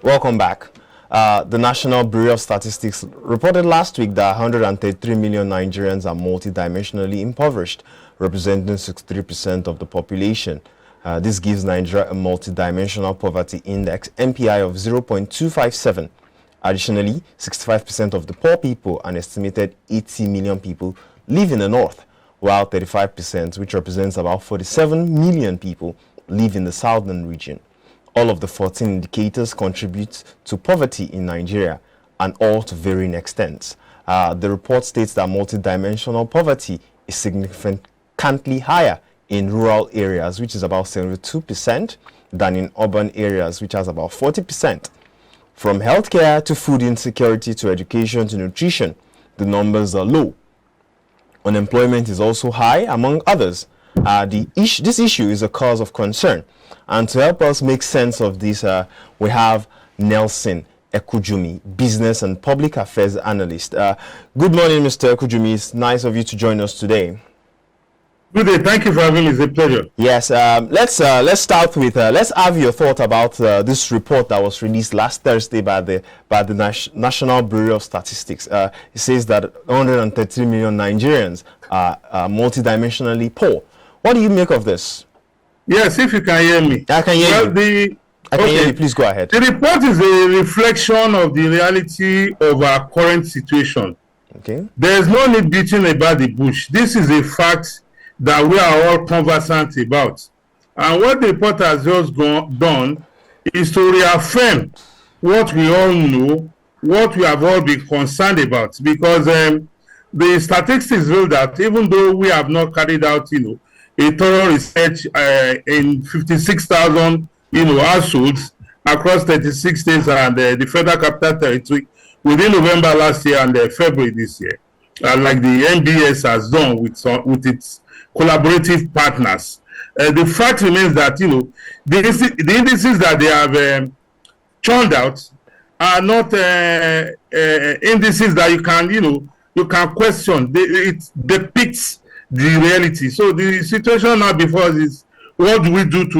Welcome back. The National Bureau of Statistics reported last week that 133 million Nigerians are multidimensionally impoverished, representing 63% of the population. This gives Nigeria a multidimensional poverty index, MPI, of 0.257. Additionally, 65% of the poor people, an estimated 80 million people, live in the north, while 35%, which represents about 47 million people, live in the southern region. All of the 14 indicators contribute to poverty in Nigeria, and all to varying extents. The report states that multidimensional poverty is significantly higher in rural areas, which is about 72%, than in urban areas, which has about 40%. From healthcare to food insecurity to education to nutrition, the numbers are low. Unemployment is also high, among others. This issue is a cause of concern. And to help us make sense of this, we have Nelson Ekujumi, Business and Public Affairs Analyst. Good morning, Mr. Ekujumi. It's nice of you to join us today. Good day. Thank you for having me. It's a pleasure. Yes. Let's start with let's have your thought about this report that was released last Thursday by the National Bureau of Statistics. It says that 133 million Nigerians are multidimensionally poor. What do you make of this? Yes, if you can hear me. I can hear you. I can hear you. Please go ahead. The report is a reflection of the reality of our current situation. Okay. There is no need beating about the bush. This is a fact that we are all conversant about. And what the report has just done is to reaffirm what we all know, what we have all been concerned about. Because the statistics reveal that even though we have not carried out, a thorough research in 56,000, households across 36 states and the Federal Capital Territory within November last year and February this year, like the NBS has done with its collaborative partners. The fact remains that, the indices that they have churned out are not indices that you can question. It depicts the reality. So the situation now before us is, what do we do to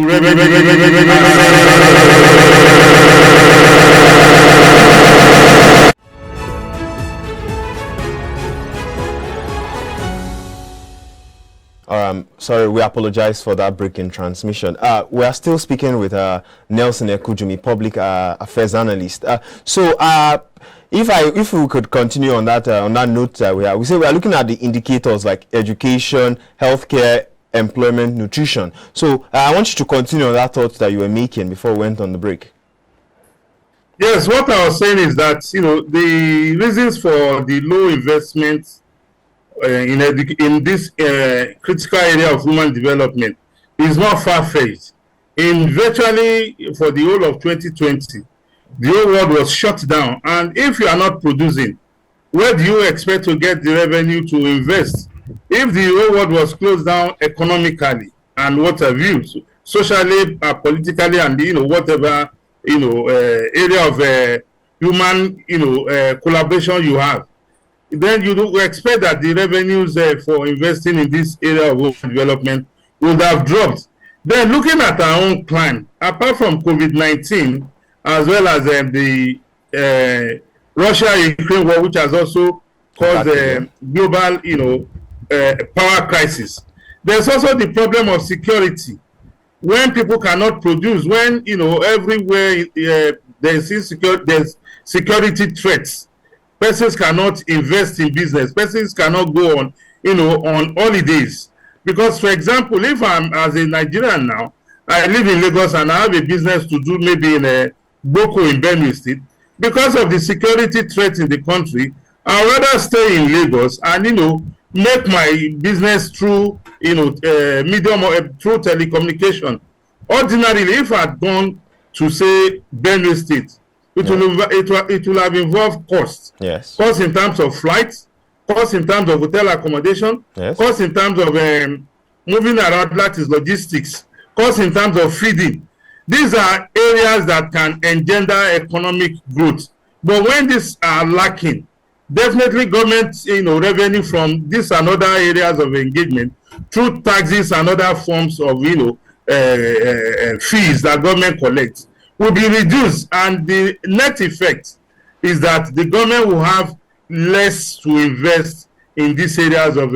Sorry, we apologize for that break in transmission. We are still speaking with Nelson Ekujumi, Public Affairs Analyst. If we could continue on that note, we say we are looking at the indicators like education, healthcare, employment, nutrition. So I want you to continue on that thought that you were making before we went on the break. Yes, what I was saying is that the reasons for the low investment in this critical area of human development is not far-fetched. In virtually for the whole of 2020, the whole world was shut down, and if you are not producing, where do you expect to get the revenue to invest? If the whole world was closed down economically and what have you, socially, politically, and whatever area of human collaboration you have, then you do expect that the revenues for investing in this area of development would have dropped. Then looking at our own climate, apart from COVID-19, as well as the Russia-Ukraine war, which has also caused a global, power crisis. There's also the problem of security. When people cannot produce, when everywhere there's security threats, persons cannot invest in business. Persons cannot go on, on holidays. Because, for example, if I'm as a Nigerian now, I live in Lagos and I have a business to do maybe in a Boko in Benue State, because of the security threat in the country, I'd rather stay in Lagos and make my business through medium or through telecommunication. Ordinarily, if I'd gone to say Benue State, it will have involved costs. Yes. Costs in terms of flights, costs in terms of hotel accommodation, yes, costs in terms of moving around, that is logistics, costs in terms of feeding. These are areas that can engender economic growth. But when these are lacking, definitely government revenue from these and other areas of engagement through taxes and other forms of fees that government collects will be reduced, and the net effect is that the government will have less to invest in these areas of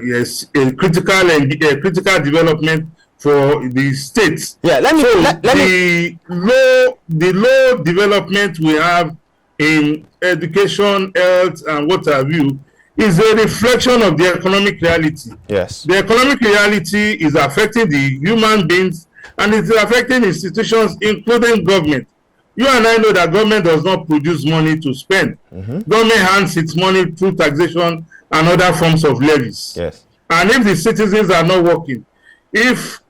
yes, critical development for the states. Yeah, let me. So Let me. the low development we have in education, health, and what have you is a reflection of the economic reality. Yes. The economic reality is affecting the human beings, and it is affecting institutions, including government. You and I know that government does not produce money to spend. Government hands its money through taxation and other forms of levies. Yes. And if the citizens are not working, if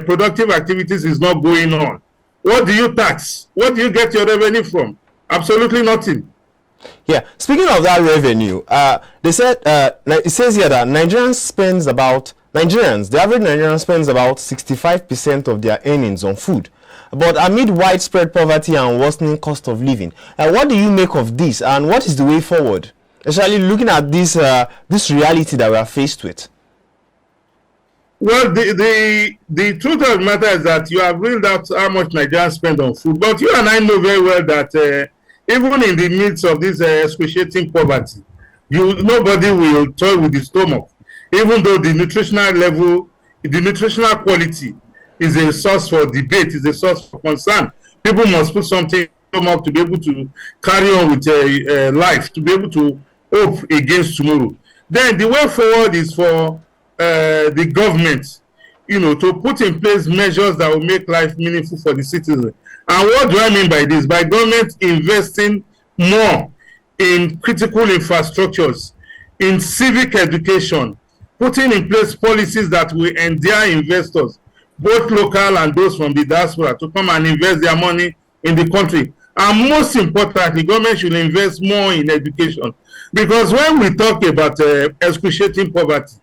productive activities is not going on, what do you tax? What do you get your revenue from? Absolutely nothing. Yeah. Speaking of that revenue, they said it says here that the average Nigerian spends about 65% of their earnings on food. But amid widespread poverty and worsening cost of living, what do you make of this, and what is the way forward, especially looking at this reality that we are faced with? Well, the truth of the matter is that you have reeled out how much Nigerians spend on food, but you and I know very well that even in the midst of this excruciating poverty, nobody will toy with the stomach, even though the nutritional level, the nutritional quality is a source for debate, is a source for concern. People must put something in the stomach to be able to carry on with life, to be able to hope against tomorrow. Then the way forward is for the government, to put in place measures that will make life meaningful for the citizen. And what do I mean by this? By government investing more in critical infrastructures, in civic education, putting in place policies that will endear investors, both local and those from the diaspora, to come and invest their money in the country. And most importantly, government should invest more in education. Because when we talk about excruciating poverty,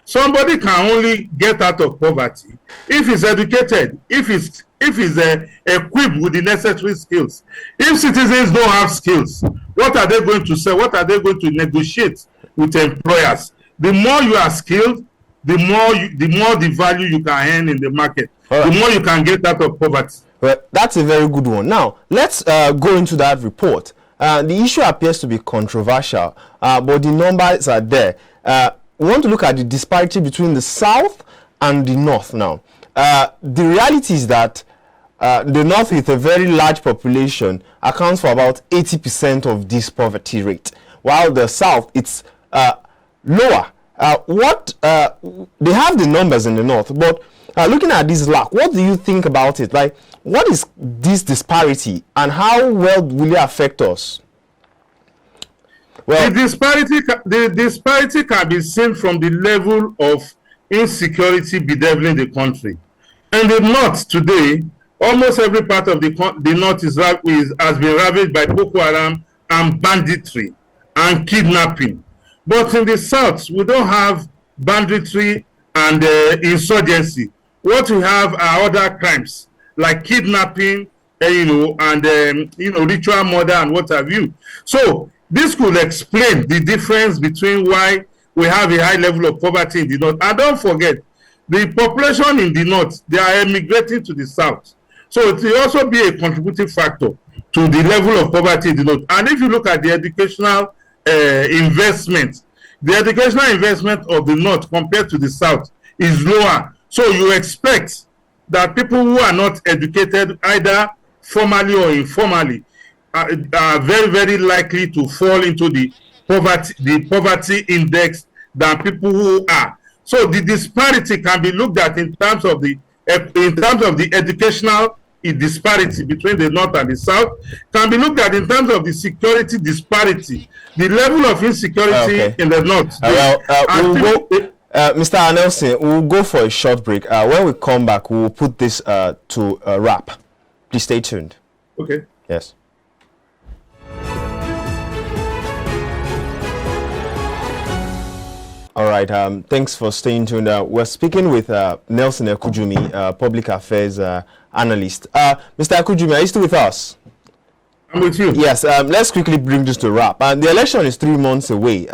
somebody can only get out of poverty if he's educated, if he's equipped with the necessary skills. If citizens don't have skills, what are they going to say? What are they going to negotiate with employers? The more you are skilled, the more the value you can earn in the market, the more you can get out of poverty. Well, that's a very good one. Now, let's go into that report. The issue appears to be controversial, but the numbers are there. We want to look at the disparity between the South and the North now. The reality is that the North, with a very large population, accounts for about 80% of this poverty rate, while the South, it's lower. They have the numbers in the North, but looking at this lack, what do you think about it? Like, what is this disparity, and how well will it affect us? Well, the disparity can be seen from the level of insecurity bedeviling the country. In the North today, almost every part of the North has been ravaged by Boko Haram and banditry and kidnapping. But in the South, we don't have banditry and insurgency. What we have are other crimes like kidnapping, and ritual murder and what have you. So this could explain the difference between why we have a high level of poverty in the North. And don't forget, the population in the North, they are emigrating to the South. So it will also be a contributing factor to the level of poverty in the North. And if you look at the educational investment, the educational investment of the North compared to the South is lower. So you expect that people who are not educated, either formally or informally, are very, very likely to fall into the poverty index than people who are. So the disparity can be looked at in terms of the educational disparity between the North and the South, can be looked at in terms of the security disparity, the level of insecurity in the North. Mr. Analysing, we'll go for a short break. When we come back, we'll put this to a wrap. Please stay tuned. Okay. Yes. All right. Thanks for staying tuned. We're speaking with Nelson Ekujumi, public affairs analyst. Mr. Ekujumi, are you still with us? I'm with you. Yes. Let's quickly bring this to a wrap. The election is 3 months away.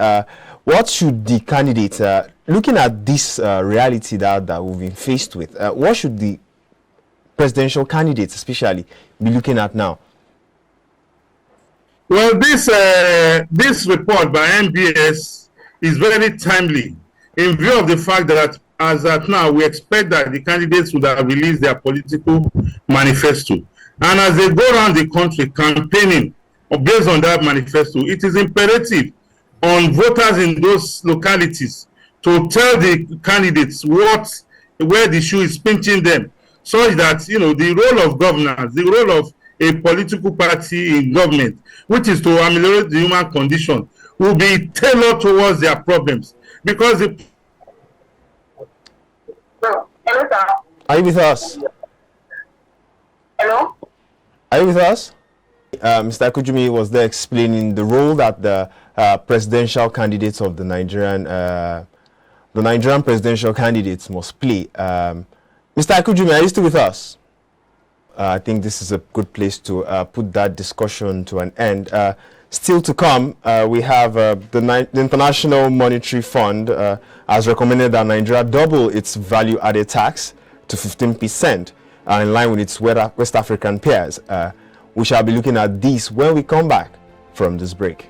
What should the candidates, looking at this reality that we've been faced with, what should the presidential candidates especially be looking at now? Well, this report by NBS is very timely in view of the fact that as at now we expect that the candidates would have released their political manifesto, and as they go around the country campaigning based on that manifesto, it is imperative on voters in those localities to tell the candidates where the shoe is pinching them, such that the role of governance, the role of a political party in government, which is to ameliorate the human condition, will be tailored towards their problems. Because Hello, sir. Are you with us? Hello? Are you with us? Mr. Kujumi was there explaining the role that the presidential candidates of the Nigerian presidential candidates must play. Mr. Kujumi, are you still with us? I think this is a good place to put that discussion to an end. Still to come, we have the International Monetary Fund has recommended that Nigeria double its value-added tax to 15%, in line with its West African peers. We shall be looking at this when we come back from this break.